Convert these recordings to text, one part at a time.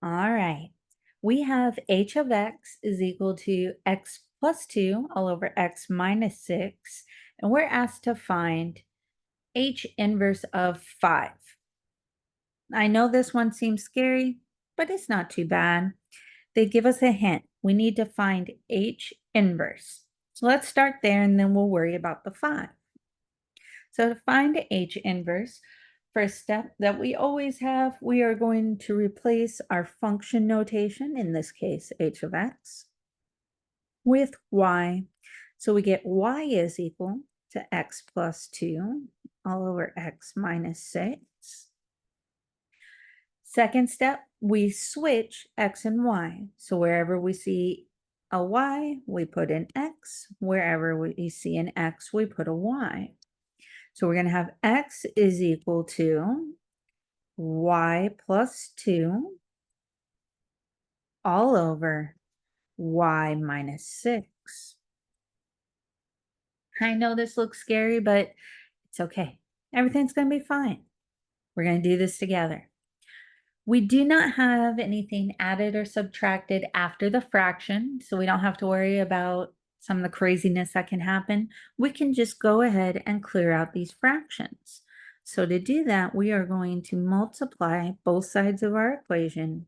All right. We have h of x is equal to x plus 2 all over x minus 6. And we're asked to find h inverse of 5. I know this one seems scary, but it's not too bad. They give us a hint. We need to find h inverse. So let's start there and then we'll worry about the 5. So to find h inverse, first step that we always have, we are going to replace our function notation, in this case h of x, with y. So we get y is equal to x plus 2 all over x minus 6. Second step, we switch x and y. So wherever we see a y, we put an x. Wherever we see an x, we put a y. So we're going to have x is equal to y plus 2 all over y minus 6. I know this looks scary, but it's okay. Everything's going to be fine. We're going to do this together. We do not have anything added or subtracted after the fraction, so we don't have to worry about some of the craziness that can happen. We can just go ahead and clear out these fractions. So to do that, we are going to multiply both sides of our equation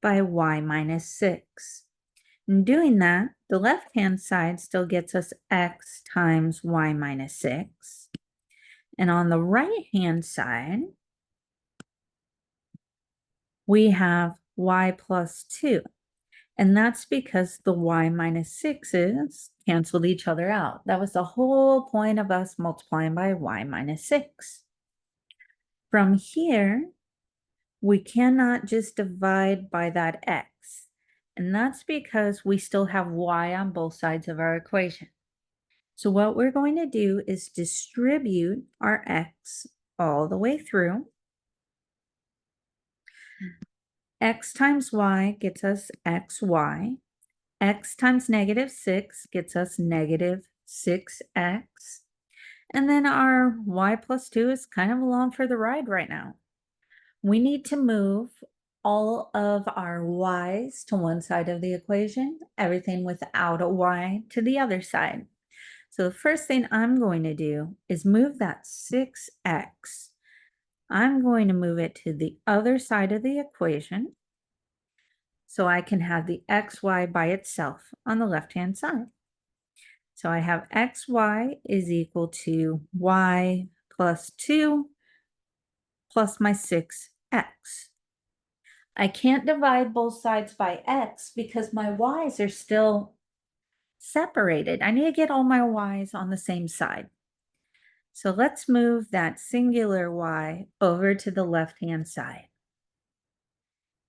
by y minus 6. In doing that, the left-hand side still gets us x times y minus 6. And on the right-hand side, we have y plus 2. And that's because the y minus 6's canceled each other out. That was the whole point of us multiplying by y minus 6. From here, we cannot just divide by that x. And that's because we still have y on both sides of our equation. So what we're going to do is distribute our x all the way through. X times y gets us xy. X times negative 6 gets us negative 6x. And then our y plus 2 is kind of along for the ride right now. We need to move all of our y's to one side of the equation, everything without a y to the other side. So the first thing I'm going to do is move that 6x. I'm going to move it to the other side of the equation so I can have the xy by itself on the left-hand side. So I have xy is equal to y plus 2 plus my 6x. I can't divide both sides by x because my y's are still separated. I need to get all my y's on the same side. So let's move that singular y over to the left-hand side.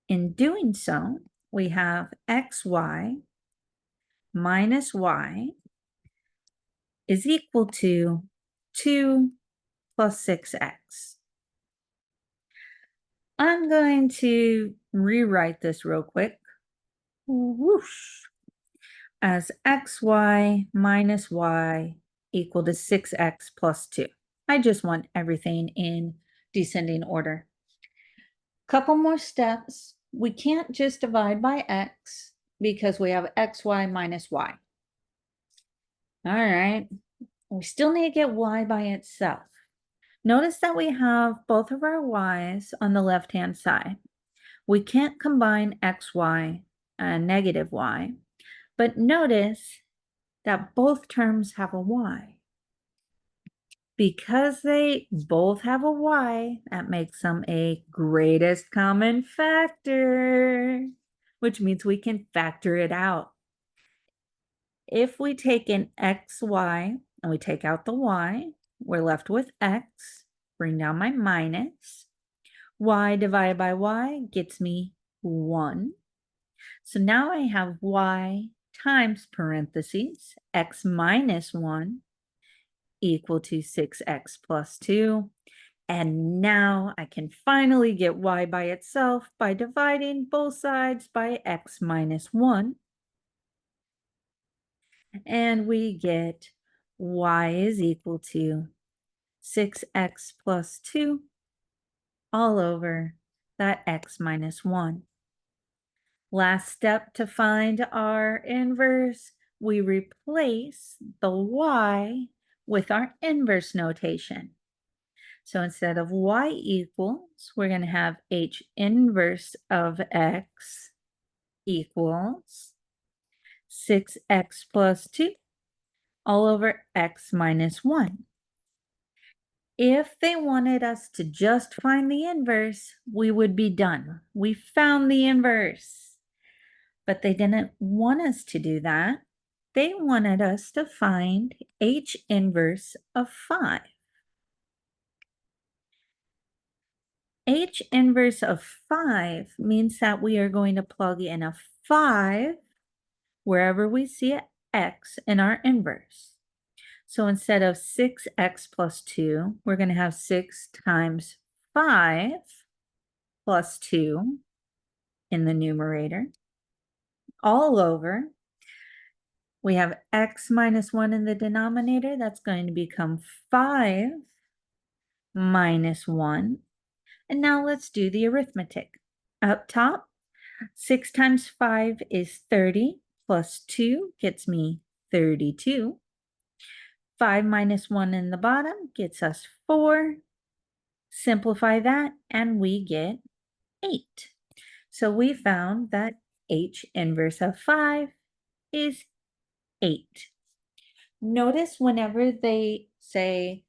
In doing so, we have xy minus y is equal to 2 plus 6x. I'm going to rewrite this real quick. Whoosh. As xy minus y equal to 6x plus 2. I just want everything in descending order. Couple more steps. We can't just divide by x because we have xy minus y. All right. We still need to get y by itself. Notice that we have both of our y's on the left-hand side. We can't combine xy and negative y, but notice that both terms have a y. Because they both have a y, that makes them a greatest common factor, which means we can factor it out. If we take an xy and we take out the y, we're left with x, bring down my minus. Y divided by y gets me 1. So now I have y times parentheses x minus 1 equal to 6x plus 2. And now I can finally get y by itself by dividing both sides by x minus 1. And we get y is equal to 6x plus 2 all over that x minus 1. Last step to find our inverse, we replace the y with our inverse notation. So instead of y equals, we're going to have h inverse of x equals 6x plus 2 all over x minus 1. If they wanted us to just find the inverse, we would be done. We found the inverse. But they didn't want us to do that. They wanted us to find h inverse of 5. H inverse of 5 means that we are going to plug in a 5 wherever we see an x in our inverse. So instead of 6x plus 2, we're going to have 6 times 5 plus 2 in the numerator, all over. We have x minus 1 in the denominator. That's going to become 5 minus 1. And now let's do the arithmetic. Up top, 6 times 5 is 30, plus 2 gets me 32. 5 minus 1 in the bottom gets us 4. Simplify that, and we get 8. So we found that h inverse of 5 is 8. Notice whenever they say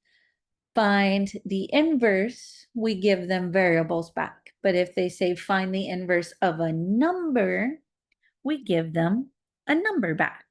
find the inverse, we give them variables back. But if they say find the inverse of a number, we give them a number back.